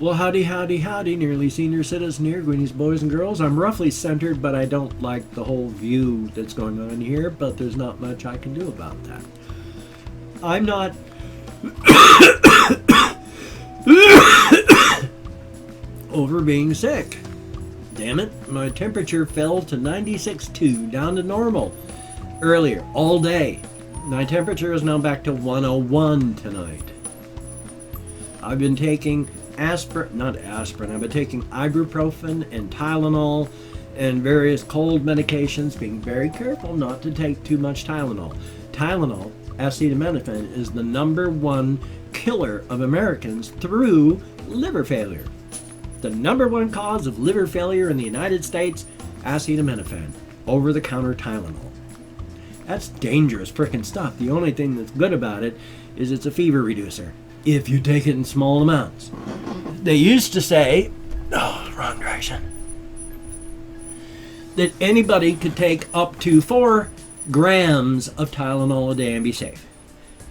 Well, howdy, howdy, howdy, nearly senior citizen here, greetings, boys and girls. I'm roughly centered, but I don't like the whole view that's going on here, but there's not much I can do about that. I'm not over being sick. Damn it, my temperature fell to 96.2, down to normal earlier, all day. My temperature is now back to 101 tonight. I've been taking I've been taking ibuprofen and Tylenol and various cold medications, being very careful not to take too much Tylenol. Tylenol, acetaminophen, is the #1 killer of Americans through liver failure. The #1 cause of liver failure in the United States, acetaminophen, over-the-counter Tylenol. That's dangerous frickin' stuff. The only thing that's good about it is it's a fever reducer, if you take it in small amounts. They used to say, wrong direction, that anybody could take up to 4 grams of Tylenol a day and be safe.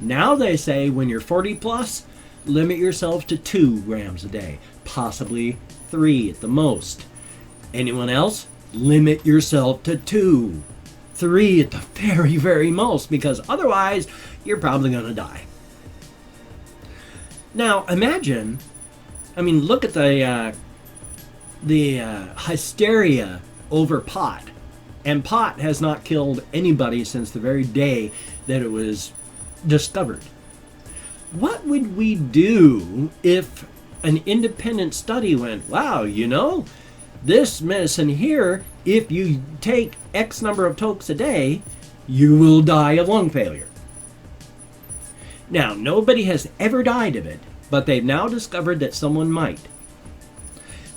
Now they say when you're 40 plus, limit yourself to 2 grams a day, possibly 3 at the most. Anyone else? Limit yourself to 2. 3 at the very, very most, because otherwise you're probably going to die. Now imagine, look at the hysteria over pot. And pot has not killed anybody since the very day that it was discovered. What would we do if an independent study went, wow, this medicine here, if you take X number of tokes a day, you will die of lung failure. Now, nobody has ever died of it, but they've now discovered that someone might.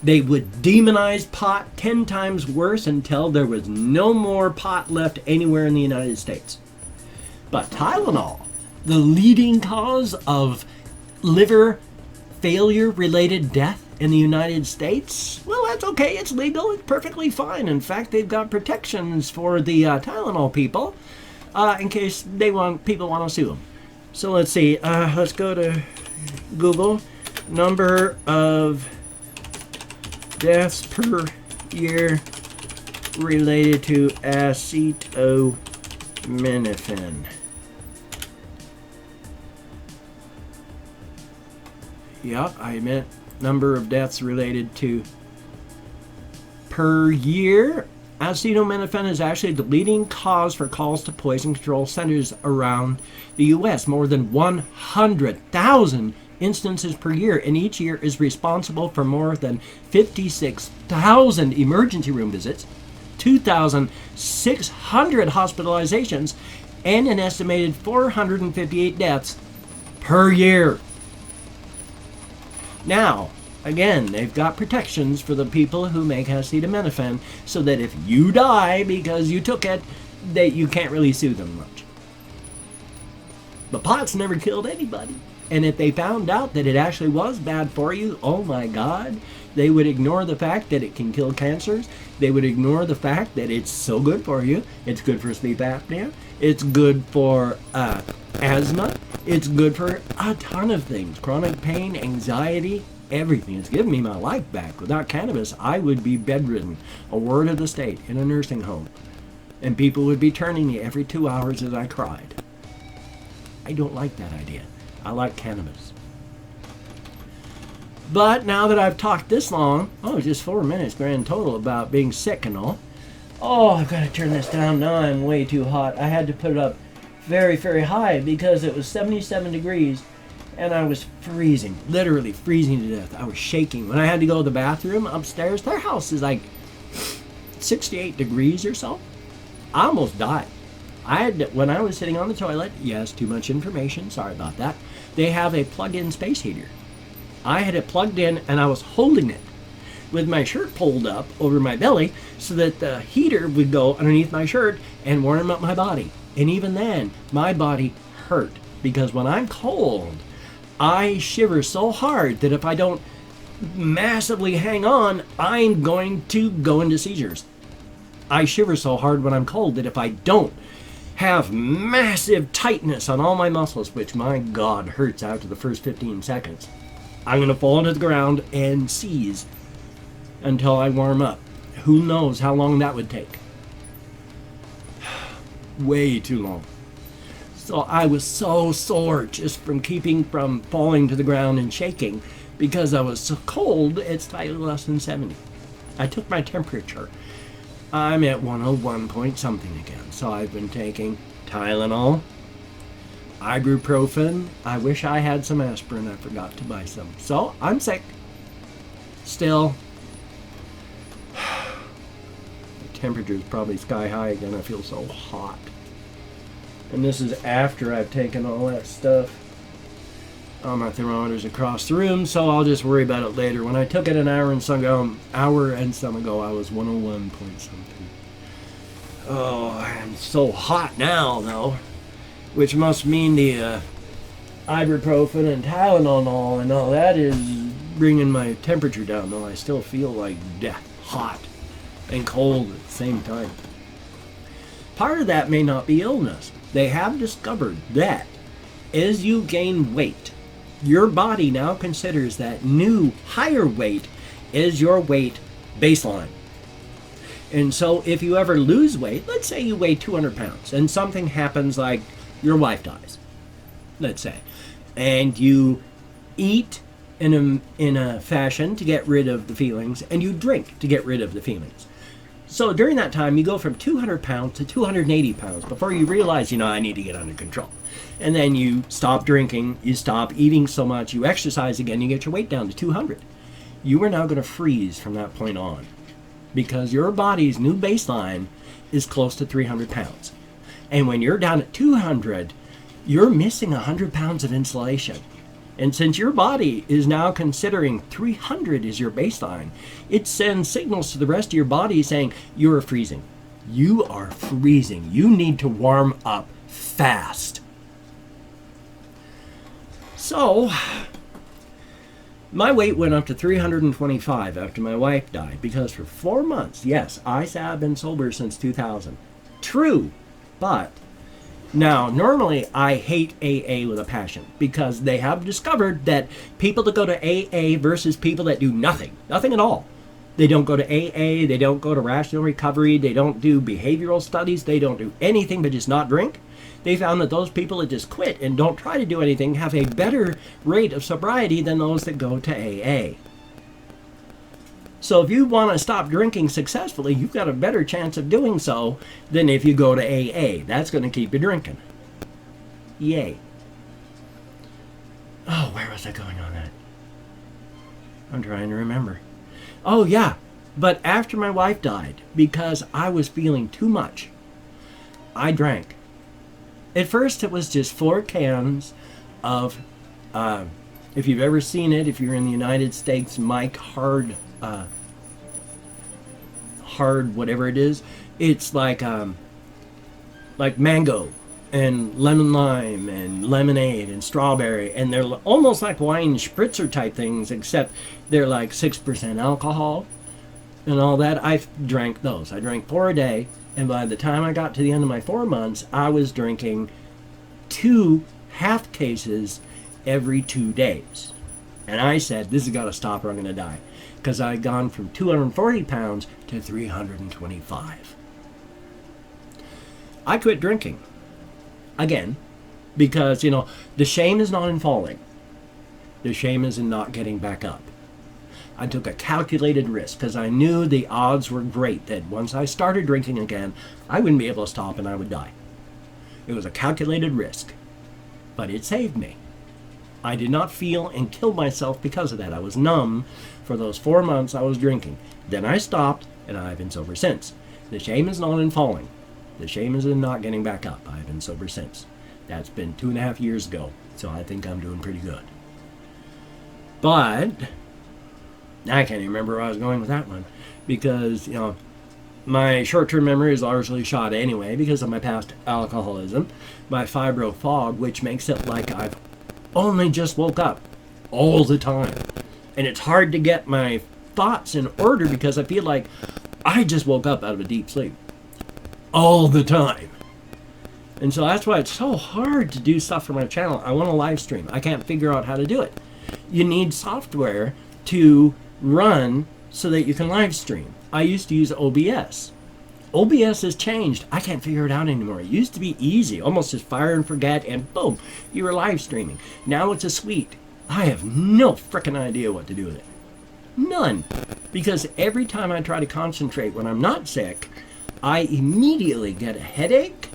They would demonize pot 10 times worse until there was no more pot left anywhere in the United States. But Tylenol, the leading cause of liver failure-related death in the United States, well, that's okay. It's legal. It's perfectly fine. In fact, they've got protections for the Tylenol people in case people want to sue them. So let's see. Let's go to Google. Number of deaths per year related to acetaminophen. Yeah, I meant number of deaths related to per year. Acetaminophen is actually the leading cause for calls to poison control centers around the U.S. More than 100,000 instances per year, and each year is responsible for more than 56,000 emergency room visits, 2,600 hospitalizations, and an estimated 458 deaths per year. Now, again, they've got protections for the people who make acetaminophen so that if you die because you took it, that you can't really sue them much. But pot's never killed anybody. And if they found out that it actually was bad for you, oh my God, they would ignore the fact that it can kill cancers. They would ignore the fact that it's so good for you. It's good for sleep apnea. It's good for asthma. It's good for a ton of things. Chronic pain, anxiety, everything. It's given me my life back. Without cannabis, I would be bedridden, a ward of the state, in a nursing home. And people would be turning me every 2 hours as I cried. I don't like that idea. I like cannabis. But now that I've talked this long, just 4 minutes grand total about being sick and all. I've got to turn this down. Now I'm way too hot. I had to put it up very, very high because it was 77 degrees and I was freezing, literally freezing to death. I was shaking. When I had to go to the bathroom upstairs, their house is like 68 degrees or so. I almost died. When I was sitting on the toilet, yes, too much information, sorry about that, they have a plug-in space heater. I had it plugged in and I was holding it with my shirt pulled up over my belly so that the heater would go underneath my shirt and warm up my body. And even then, my body hurt because when I'm cold, I shiver so hard that if I don't massively hang on, I'm going to go into seizures. I shiver so hard when I'm cold that if I don't have massive tightness on all my muscles, which my God hurts after the first 15 seconds, I'm going to fall to the ground and seize until I warm up. Who knows how long that would take? Way too long. So I was so sore just from falling to the ground and shaking because I was so cold. It's slightly less than 70. I took my temperature. I'm at 101 point something again. So I've been taking Tylenol, ibuprofen. I wish I had some aspirin. I forgot to buy some. So I'm sick. Still. The temperature is probably sky high again. I feel so hot. And this is after I've taken all that stuff. Oh, my thermometer's across the room, so I'll just worry about it later. When I took it an hour and some ago, I was 101 point something. Oh, I'm so hot now, though. Which must mean the ibuprofen and Tylenol and all that is bringing my temperature down, though I still feel like death, hot and cold at the same time. Part of that may not be illness. They have discovered that as you gain weight, your body now considers that new higher weight is your weight baseline. And so if you ever lose weight, let's say you weigh 200 pounds and something happens like your wife dies, let's say, and you eat in a fashion to get rid of the feelings and you drink to get rid of the feelings. So during that time, you go from 200 pounds to 280 pounds before you realize, I need to get under control. And then you stop drinking, you stop eating so much, you exercise again, you get your weight down to 200. You are now going to freeze from that point on because your body's new baseline is close to 300 pounds. And when you're down at 200, you're missing 100 pounds of insulation. And since your body is now considering 300 as your baseline, it sends signals to the rest of your body saying, you are freezing. You are freezing. You need to warm up fast. So, my weight went up to 325 after my wife died because for 4 months, yes, I say I've been sober since 2000. True, but now, normally I hate AA with a passion because they have discovered that people that go to AA versus people that do nothing at all. They don't go to AA, they don't go to rational recovery, they don't do behavioral studies, they don't do anything but just not drink. They found that those people that just quit and don't try to do anything have a better rate of sobriety than those that go to AA. So if you want to stop drinking successfully, you've got a better chance of doing so than if you go to AA. That's going to keep you drinking. Yay. Oh, where was I going on that? I'm trying to remember. Oh, yeah. But after my wife died, because I was feeling too much, I drank. At first, it was just 4 cans of, if you've ever seen it, if you're in the United States, Mike Hard whatever it is, it's like mango and lemon lime and lemonade and strawberry, and they're almost like wine spritzer type things, except they're like 6% alcohol and all that. I drank those. I drank 4 a day, and by the time I got to the end of my 4 months, I was drinking 2 half cases every 2 days. And I said, this has got to stop or I'm going to die. Because I had gone from 240 pounds to 325. I quit drinking. Again. Because, the shame is not in falling. The shame is in not getting back up. I took a calculated risk because I knew the odds were great that once I started drinking again, I wouldn't be able to stop and I would die. It was a calculated risk. But it saved me. I did not feel and kill myself because of that. I was numb for those 4 months I was drinking. Then I stopped, and I've been sober since. The shame is not in falling. The shame is in not getting back up. I've been sober since. That's been 2.5 years ago, so I think I'm doing pretty good. But I can't even remember where I was going with that one because, my short-term memory is largely shot anyway because of my past alcoholism, my fibro fog, which makes it like I've only just woke up all the time. And it's hard to get my thoughts in order because I feel like I just woke up out of a deep sleep all the time. And so that's why it's so hard to do stuff for my channel. I want to live stream. I can't figure out how to do it. you need software to run so that you can live stream. I used to use OBS. OBS has changed. I can't figure it out anymore. It used to be easy, almost just fire and forget, and boom, you were live streaming. Now it's a suite. I have no frickin' idea what to do with it. None. Because every time I try to concentrate when I'm not sick, I immediately get a headache,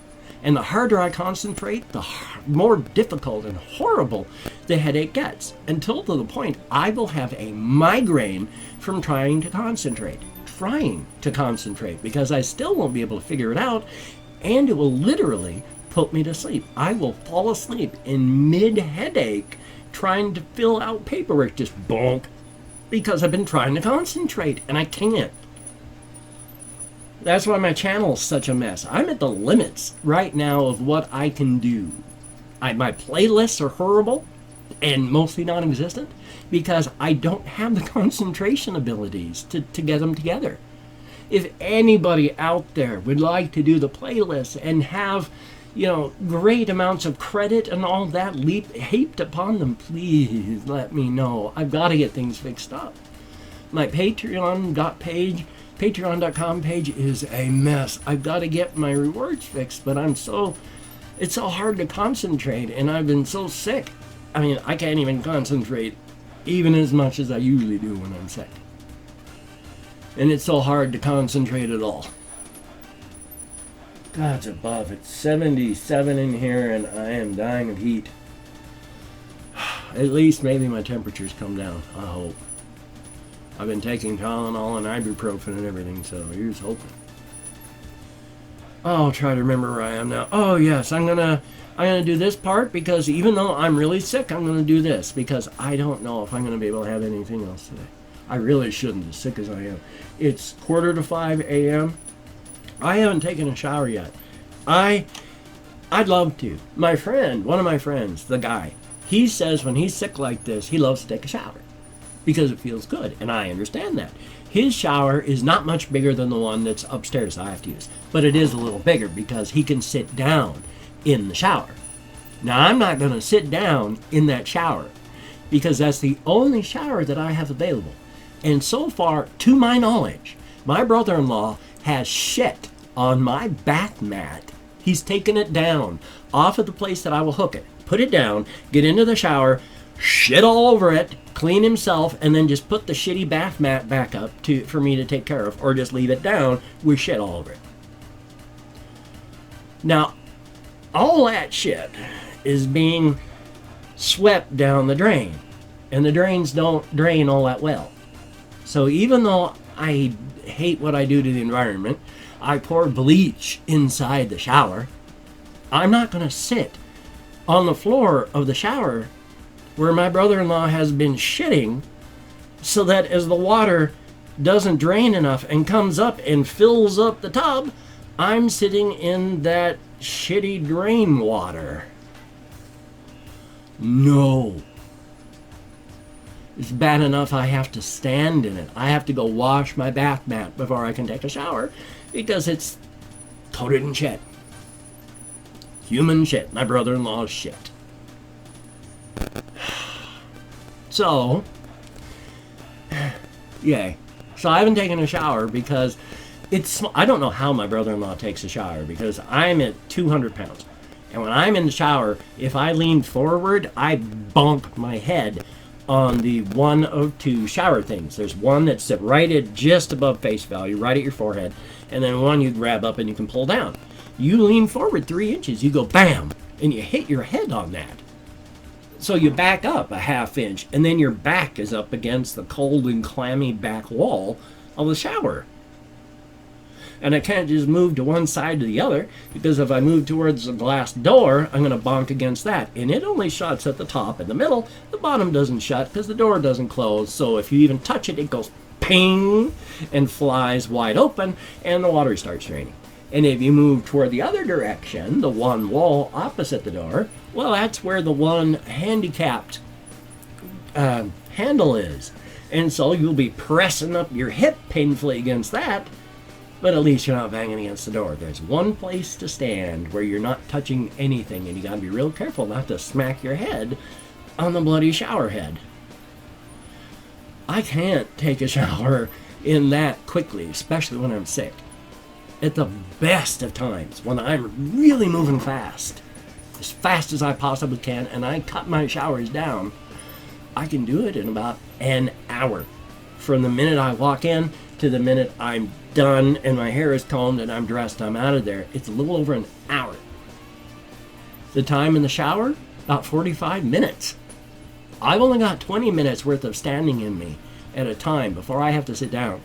and the harder I concentrate, the more difficult and horrible the headache gets, until to the point I will have a migraine from trying to concentrate, because I still won't be able to figure it out, and it will literally put me to sleep. I will fall asleep in mid-headache trying to fill out paperwork, just bonk, because I've been trying to concentrate, and I can't. That's why my channel is such a mess. I'm at the limits right now of what I can do. My playlists are horrible and mostly non-existent because I don't have the concentration abilities to get them together. If anybody out there would like to do the playlist and have, great amounts of credit and all that heaped upon them, please let me know. I've got to get things fixed up. My Patreon.com page is a mess. I've got to get my rewards fixed, but it's so hard to concentrate, and I've been so sick. I mean, I can't even concentrate even as much as I usually do when I'm sick. And it's so hard to concentrate at all. God's above, it's 77 in here, and I am dying of heat. At least maybe my temperature's come down, I hope. I've been taking Tylenol and ibuprofen and everything, so here's hoping. I'll try to remember where I am now. Oh yes, I'm gonna do this part because even though I'm really sick, I'm gonna do this because I don't know if I'm gonna be able to have anything else today. I really shouldn't, as sick as I am. It's 4:45 a.m. I haven't taken a shower yet. I'd love to. One of my friends, the guy, he says when he's sick like this, he loves to take a shower because it feels good, and I understand that. His shower is not much bigger than the one that's upstairs I have to use, but it is a little bigger because he can sit down in the shower. Now, I'm not going to sit down in that shower because that's the only shower that I have available. And so far, to my knowledge, my brother-in-law has shit on my bath mat. He's taken it down off of the place that I will hook it, put it down, get into the shower, shit all over it, clean himself, and then just put the shitty bath mat back up for me to take care of, or just leave it down with shit all over it. Now, all that shit is being swept down the drain, and the drains don't drain all that well. So even though I hate what I do to the environment, I pour bleach inside the shower, I'm not going to sit on the floor of the shower where my brother-in-law has been shitting, so that as the water doesn't drain enough and comes up and fills up the tub, I'm sitting in that shitty drain water. No. It's bad enough I have to stand in it. I have to go wash my bath mat before I can take a shower because it's coated in shit. Human shit. My brother-in-law's shit. So, yay. So I haven't taken a shower because I don't know how my brother-in-law takes a shower because I'm at 200 pounds. And when I'm in the shower, if I lean forward, I bonk my head on the one of two shower things. There's one that's right at just above face value, right at your forehead, and then one you grab up and you can pull down. You lean forward 3 inches, you go bam, and you hit your head on that. So you back up a ½ inch, and then your back is up against the cold and clammy back wall of the shower. And I can't just move to one side to the other, because if I move towards the glass door, I'm going to bonk against that. And it only shuts at the top and the middle. The bottom doesn't shut because the door doesn't close. So if you even touch it, it goes ping and flies wide open, and the water starts draining. And if you move toward the other direction, the one wall opposite the door, well, that's where the one handicapped handle is. And so you'll be pressing up your hip painfully against that, but at least you're not banging against the door. There's one place to stand where you're not touching anything, and you gotta be real careful not to smack your head on the bloody shower head. I can't take a shower in that quickly, especially when I'm sick. At the best of times, when I'm really moving fast as I possibly can, and I cut my showers down, I can do it in about an hour. From the minute I walk in to the minute I'm done and my hair is combed and I'm dressed, I'm out of there. It's a little over an hour. The time in the shower, about 45 minutes. I've only got 20 minutes worth of standing in me at a time before I have to sit down.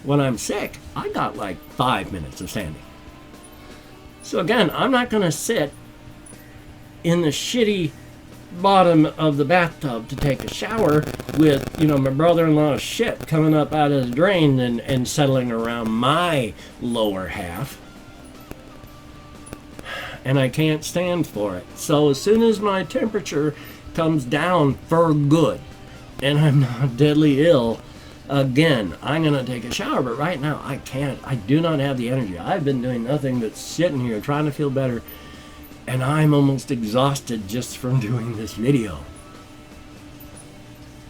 When I'm sick, I got like 5 minutes of standing. So again, I'm not going to sit in the shitty bottom of the bathtub to take a shower with, my brother-in-law's shit coming up out of the drain and settling around my lower half. And I can't stand for it. So as soon as my temperature comes down for good and I'm not deadly ill, again, I'm going to take a shower. But right now, I can't. I do not have the energy. I've been doing nothing but sitting here trying to feel better. And I'm almost exhausted just from doing this video.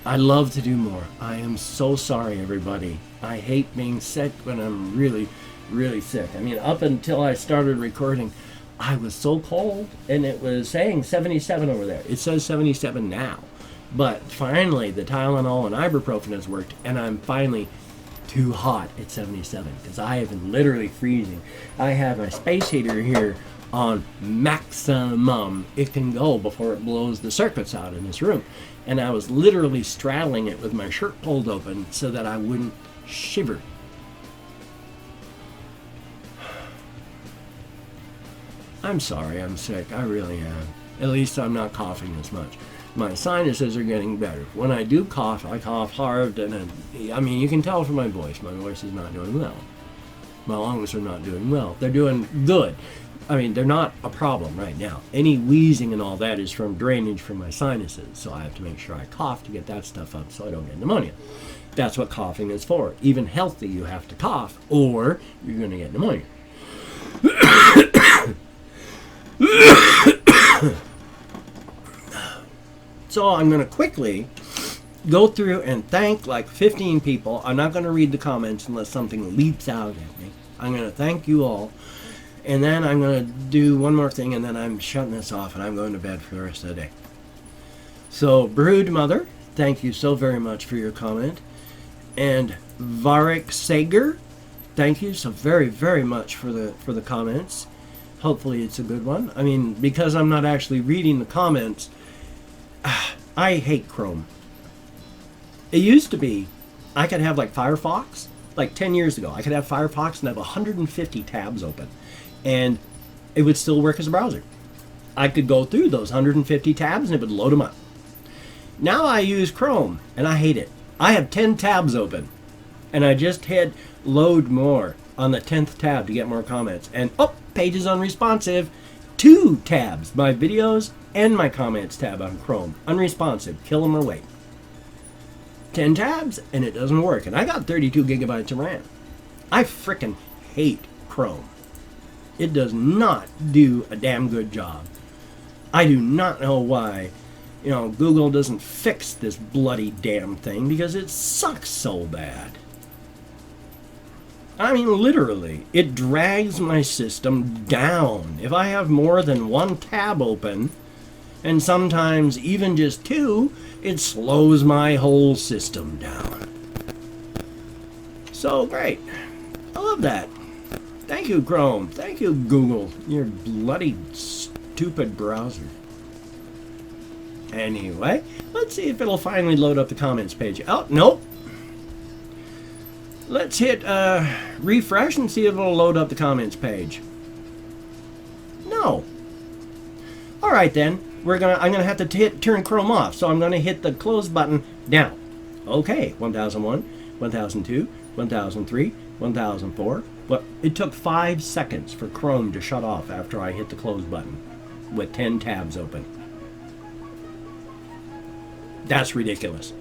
I love to do more. I am so sorry, everybody. I hate being sick when I'm really, really sick. I mean, up until I started recording, I was so cold, and it was saying 77 over there. It says 77 now. But finally, the Tylenol and ibuprofen has worked, and I'm finally too hot at 77, because I have been literally freezing. I have my space heater here on maximum it can go before it blows the circuits out in this room. And I was literally straddling it with my shirt pulled open so that I wouldn't shiver. I'm sorry I'm sick. I really am. At least I'm not coughing as much. My sinuses are getting better. When I do cough, I cough hard, and you can tell from my voice. My voice is not doing well. My lungs are not doing well. They're doing good. They're not a problem right now. Any wheezing and all that is from drainage from my sinuses, so I have to make sure I cough to get that stuff up so I don't get pneumonia. That's what coughing is for. Even healthy, you have to cough, or you're going to get pneumonia. So I'm going to quickly go through and thank like 15 people. I'm not going to read the comments unless something leaps out at me. I'm going to thank you all. And then I'm going to do one more thing, and then I'm shutting this off, and I'm going to bed for the rest of the day. So, Brood Mother, thank you so very much for your comment. And Varek Sager, thank you so very, very much for the comments. Hopefully it's a good one. Because I'm not actually reading the comments, I hate Chrome. It used to be, I could have like Firefox, like 10 years ago, I could have Firefox and have 150 tabs open. And it would still work as a browser. I could go through those 150 tabs and it would load them up. Now I use Chrome, and I hate it. I have 10 tabs open, and I just hit load more on the 10th tab to get more comments. And, page is unresponsive. 2 tabs, my videos and my comments tab on Chrome. Unresponsive. Kill them or wait. 10 tabs, and it doesn't work. And I got 32 gigabytes of RAM. I frickin' hate Chrome. It does not do a damn good job. I do not know why, Google doesn't fix this bloody damn thing, because it sucks so bad. Literally, it drags my system down. If I have more than 1 tab open, and sometimes even just 2, it slows my whole system down. So great. I love that. Thank you, Chrome. Thank you, Google. Your bloody stupid browser. Anyway, let's see if it'll finally load up the comments page. Oh, nope. Let's hit refresh and see if it'll load up the comments page. No. All right, then. I'm gonna have to turn Chrome off. So I'm gonna hit the close button now. Okay, 1001, 1002, 1003, 1004. But it took 5 seconds for Chrome to shut off after I hit the close button with 10 tabs open. That's ridiculous.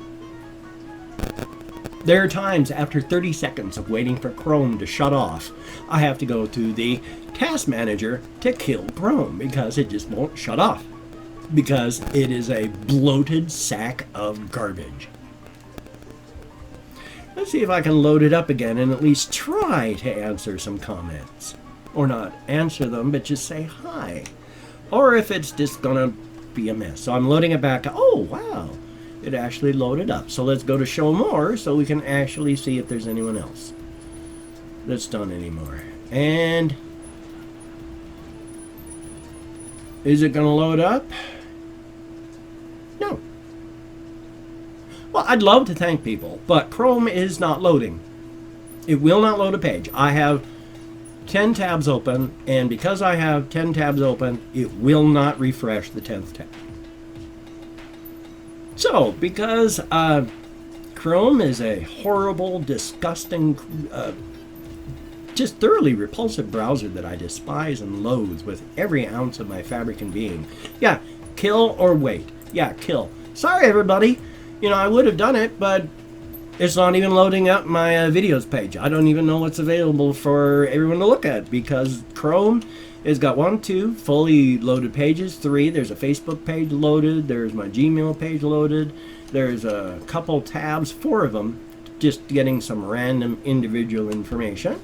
There are times after 30 seconds of waiting for Chrome to shut off, I have to go to the task manager to kill Chrome because it just won't shut off. Because it is a bloated sack of garbage. Let's see if I can load it up again and at least try to answer some comments. Or not answer them, but just say hi. Or if it's just gonna be a mess. So I'm loading it back. Oh, wow. It actually loaded up. So let's go to show more so we can actually see if there's anyone else that's done anymore. And is it gonna load up? No. Well, I'd love to thank people, but Chrome is not loading. It will not load a page. I have 10 tabs open, and because I have 10 tabs open, it will not refresh the 10th tab. So, because Chrome is a horrible, disgusting, just thoroughly repulsive browser that I despise and loathe with every ounce of my fabric and being. Yeah, kill or wait. Yeah, kill. Sorry, everybody. You know, I would have done it, but it's not even loading up my videos page. I don't even know what's available for everyone to look at because Chrome has got 1, 2 fully loaded pages. 3, there's a Facebook page loaded. There's my Gmail page loaded. There's a couple tabs, 4 of them, just getting some random individual information.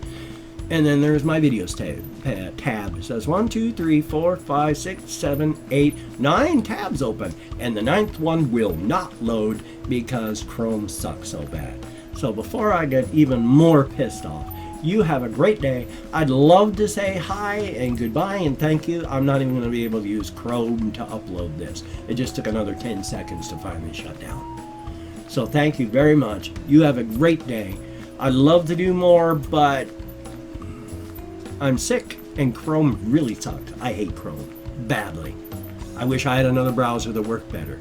And then there's my videos tab. It says 1, 2, 3, 4, 5, 6, 7, 8, 9 tabs open. And the 9th one will not load because Chrome sucks so bad. So before I get even more pissed off, you have a great day. I'd love to say hi and goodbye and thank you. I'm not even going to be able to use Chrome to upload this. It just took another 10 seconds to finally shut down. So thank you very much. You have a great day. I'd love to do more, but I'm sick and Chrome really sucked. I hate Chrome badly. I wish I had another browser that worked better.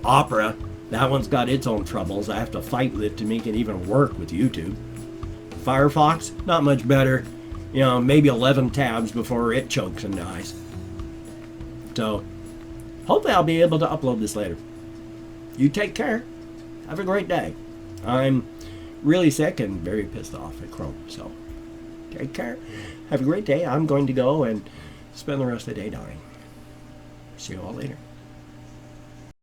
Opera, that one's got its own troubles. I have to fight with it to make it even work with YouTube. Firefox, not much better. You know, maybe 11 tabs before it chokes and dies. So, hopefully I'll be able to upload this later. You take care. Have a great day. I'm really sick and very pissed off at Chrome, so take care. Have a great day. I'm going to go and spend the rest of the day dying. See you all later.